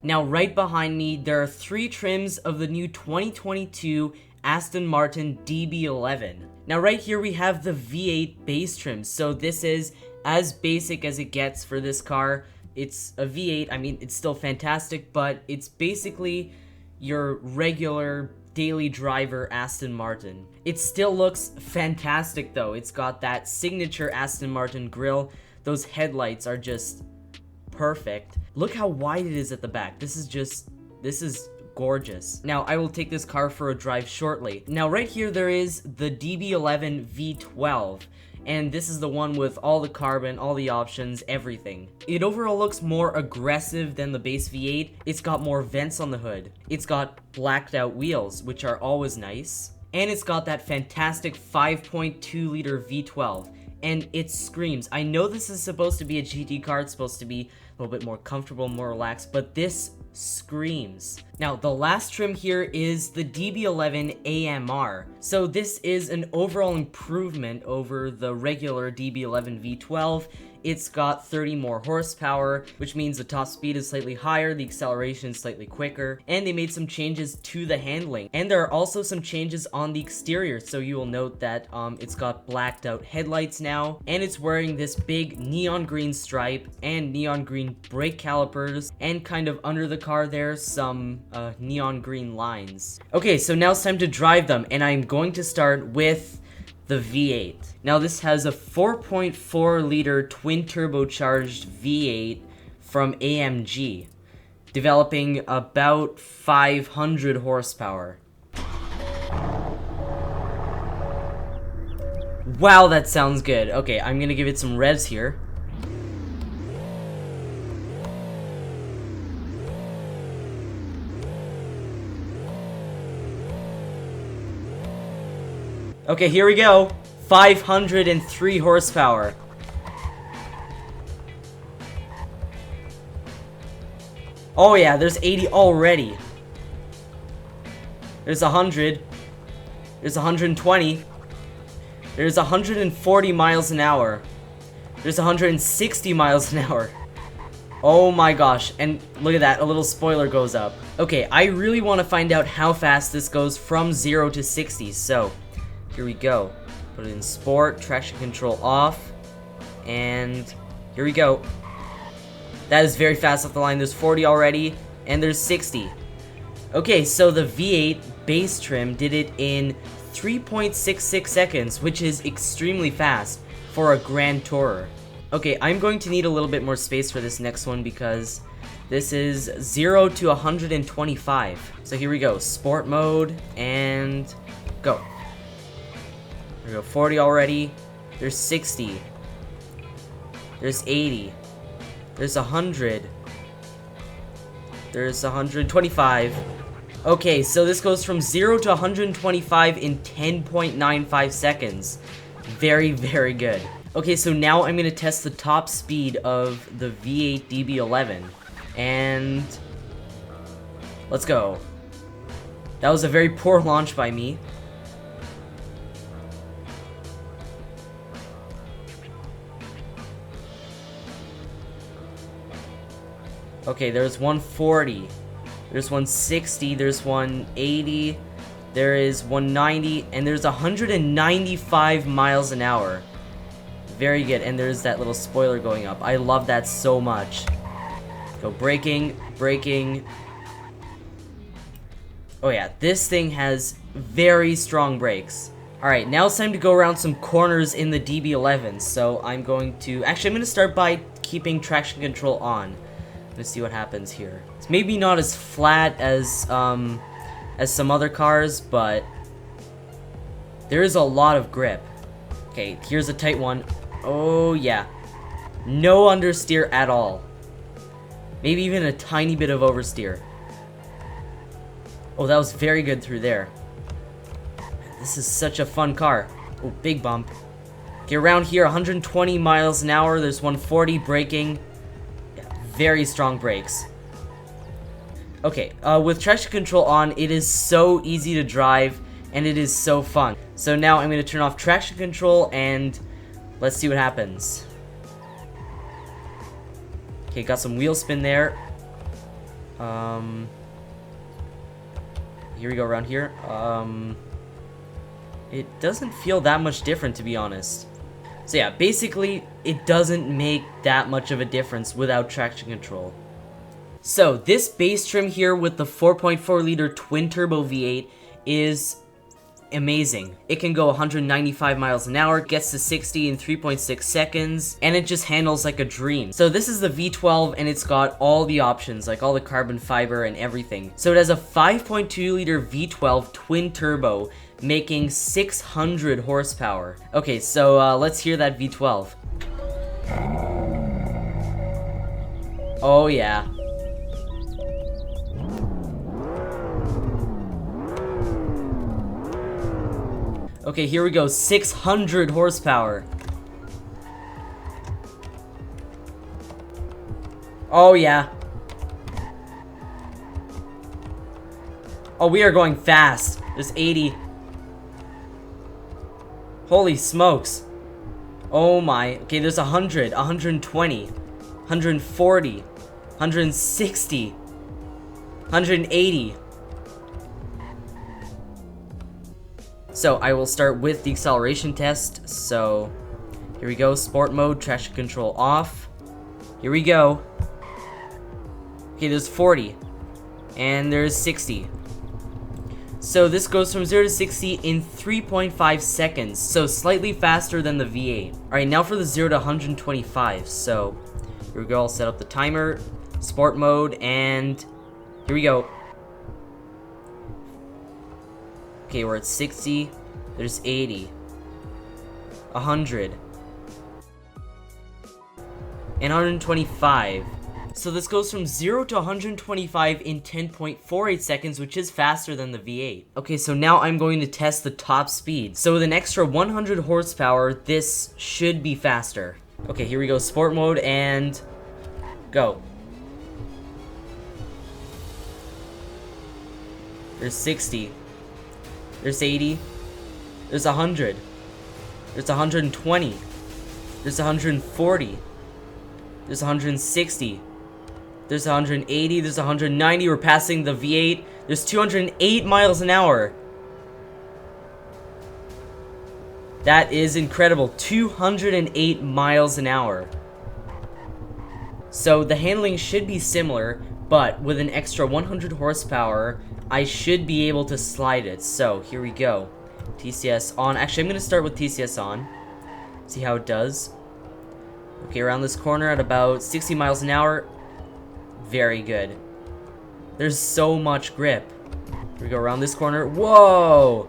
Now right behind me, there are 3 trims of the new 2022 Aston Martin DB11. Now right here we have the V8 base trim, so this is as basic as it gets for this car. It's a V8, I mean it's still fantastic, but it's basically your regular daily driver Aston Martin. It still looks fantastic though. It's got that signature Aston Martin grille. Those headlights are just perfect. Look how wide it is at the back. This is gorgeous. Now I will take this car for a drive shortly. Now right here there is the DB11 V12, and this is the one with all the carbon, all the options, everything. It overall looks more aggressive than the base V8. It's got more vents on the hood. It's got blacked out wheels, which are always nice. And it's got that fantastic 5.2 liter V12. And it screams. I know this is supposed to be a GT car, it's supposed to be a little bit more comfortable, more relaxed, but this screams. Now, the last trim here is the DB11 AMR. So this is an overall improvement over the regular DB11 V12. It's got 30 more horsepower, which means the top speed is slightly higher, the acceleration is slightly quicker, and they made some changes to the handling. And there are also some changes on the exterior, so you will note that it's got blacked out headlights now, and it's wearing this big neon green stripe and neon green brake calipers, and kind of under the car there's some neon green lines. Okay, so now it's time to drive them, and I'm going to start with the V8. Now this has a 4.4 liter twin turbocharged V8 from AMG, developing about 500 horsepower. Wow, that sounds good. Okay, I'm gonna give it some revs here. Okay, here we go. 503 horsepower. Oh yeah, there's 80 already. There's 100. There's 120. There's 140 miles an hour. There's 160 miles an hour. Oh my gosh, and look at that, a little spoiler goes up. Okay, I really want to find out how fast this goes from 0 to 60, so here we go. Put it in sport, traction control off, and here we go. That is very fast off the line. There's 40 already, and there's 60. Okay, so the V8 base trim did it in 3.66 seconds, which is extremely fast for a Grand Tourer. Okay, I'm going to need a little bit more space for this next one because this is 0 to 125. So here we go, sport mode, and go. There we go, 40 already. There's 60. There's 80. There's 100. There's 125. Okay, so this goes from 0 to 125 in 10.95 seconds. Very, very good. Okay, so now I'm going to test the top speed of the V8 DB11. And let's go. That was a very poor launch by me. Okay, there's 140, there's 160, there's 180, there is 190, and there's 195 miles an hour. Very good, and there's that little spoiler going up. I love that so much. Go braking, braking. Oh yeah, this thing has very strong brakes. Alright, now it's time to go around some corners in the DB11, so I'm going to start by keeping traction control on. Let's see what happens here. It's maybe not as flat as some other cars, but there is a lot of grip. Okay, here's a tight one. Oh yeah, no understeer at all. Maybe even a tiny bit of oversteer. Oh, that was very good through there. This is such a fun car. Oh, big bump. Okay, around here, 120 miles an hour. There's 140 braking. Very strong brakes. Okay, with traction control on, it is so easy to drive, and it is so fun. So now I'm going to turn off traction control, and let's see what happens. Okay, got some wheel spin there. Here we go, around here. It doesn't feel that much different, to be honest. So yeah, basically, it doesn't make that much of a difference without traction control. So this base trim here with the 4.4 liter twin turbo V8 is amazing. It can go 195 miles an hour, gets to 60 in 3.6 seconds, and it just handles like a dream. So this is the V12 and it's got all the options, like all the carbon fiber and everything. So it has a 5.2 liter V12 twin turbo making 600 horsepower. Okay, so let's hear that V12. Oh yeah. Okay, here we go, 600 horsepower. Oh yeah. Oh, we are going fast. There's 80. Holy smokes. Oh my. Okay, there's 100, 120, 140, 160, 180. So I will start with the acceleration test. So here we go, sport mode, traction control off. Here we go. Okay, there's 40 and there's 60. So this goes from 0 to 60 in 3.5 seconds, so slightly faster than the V8. Alright, now for the 0 to 125. So here we go, I'll set up the timer, sport mode, and here we go. Okay, we're at 60, there's 80, 100, and 125. So this goes from 0 to 125 in 10.48 seconds, which is faster than the V8. Okay, so now I'm going to test the top speed. So with an extra 100 horsepower, this should be faster. Okay, here we go, sport mode, and go. There's 60. There's 80. There's 100. There's 120. There's 140. There's 160. There's 180. There's 190. We're passing the V8. There's 208 miles an hour. That is incredible. 208 miles an hour. So the handling should be similar, but with an extra 100 horsepower, I should be able to slide it. So here we go. TCS on. Actually, I'm going to start with TCS on. See how it does. Okay, around this corner at about 60 miles an hour. Very good. There's so much grip. Here we go around this corner. Whoa!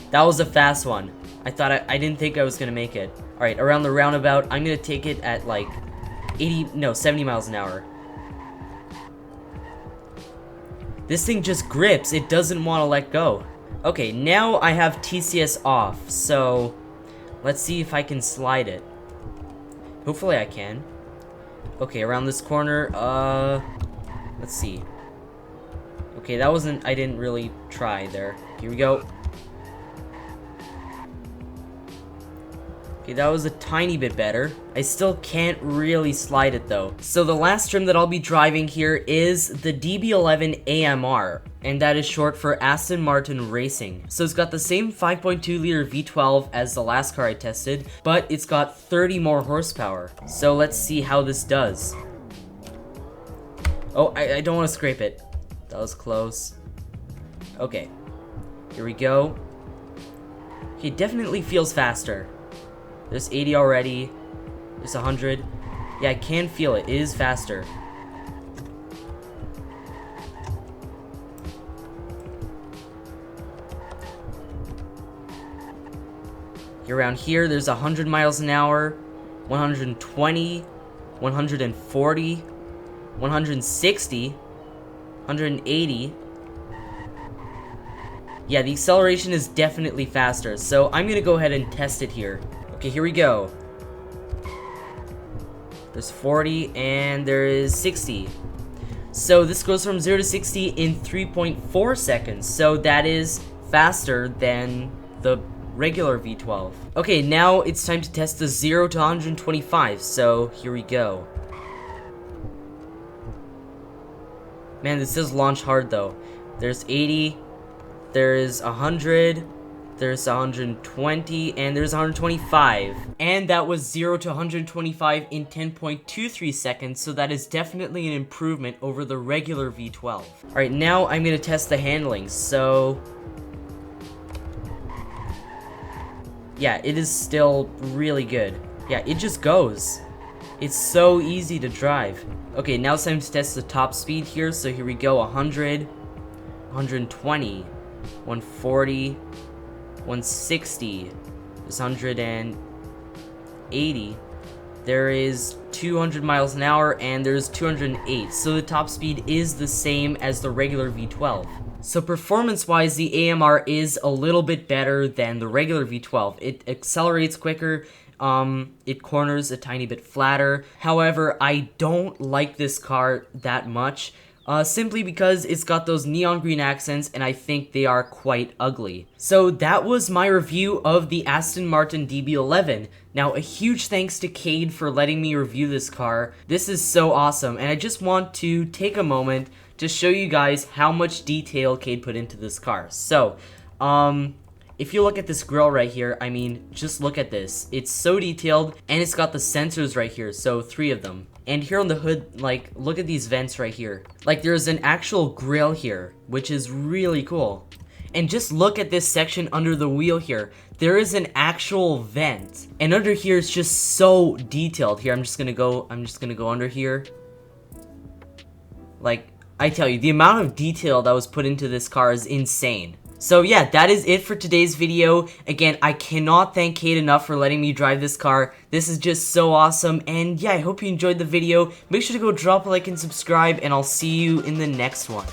That was a fast one. I didn't think I was going to make it. Alright, around the roundabout, I'm going to take it at like 70 miles an hour. This thing just grips. It doesn't want to let go. Okay, now I have TCS off, so let's see if I can slide it. Hopefully I can. Okay, around this corner, let's see. Okay, I didn't really try there. Here we go. Okay, that was a tiny bit better. I still can't really slide it though. So the last trim that I'll be driving here is the DB11 AMR, and that is short for Aston Martin Racing. So it's got the same 5.2 liter V12 as the last car I tested, but it's got 30 more horsepower. So let's see how this does. Oh, I don't want to scrape it. That was close. Okay, here we go. Okay, it definitely feels faster. There's 80 already. There's 100. Yeah, I can feel it. It is faster. Around here, there's 100 miles an hour, 120, 140, 160, 180. Yeah, the acceleration is definitely faster, so I'm gonna go ahead and test it here. Okay, here we go. There's 40 and there is 60. So this goes from 0 to 60 in 3.4 seconds. So that is faster than the regular V12. Okay, now it's time to test the 0 to 125. So here we go. Man, this does launch hard though. There's 80, there's 100, there's 120, and there's 125. And that was 0 to 125 in 10.23 seconds, so that is definitely an improvement over the regular V12. Alright, now I'm gonna test the handling, so... yeah, it is still really good. Yeah, it just goes. It's so easy to drive. Okay, now it's time to test the top speed here, so here we go, 100, 120, 140, 160, there's 180, there is 200 miles an hour, and there's 208, so the top speed is the same as the regular V12. So performance-wise, the AMR is a little bit better than the regular V12. It accelerates quicker, it corners a tiny bit flatter. However, I don't like this car that much. Simply because it's got those neon green accents and I think they are quite ugly. So that was my review of the Aston Martin DB11. Now, a huge thanks to Cade for letting me review this car. This is so awesome, and I just want to take a moment to show you guys how much detail Cade put into this car. So, if you look at this grille right here, I mean, just look at this. It's so detailed, and it's got the sensors right here, so 3 of them. And here on the hood, like, look at these vents right here. Like, there's an actual grill here, which is really cool. And just look at this section under the wheel here. There is an actual vent. And under here, it's just so detailed. Here, I'm just gonna go under here. Like, I tell you, the amount of detail that was put into this car is insane. So yeah, that is it for today's video. Again, I cannot thank Cade enough for letting me drive this car. This is just so awesome, and yeah, I hope you enjoyed the video. Make sure to go drop a like and subscribe, and I'll see you in the next one.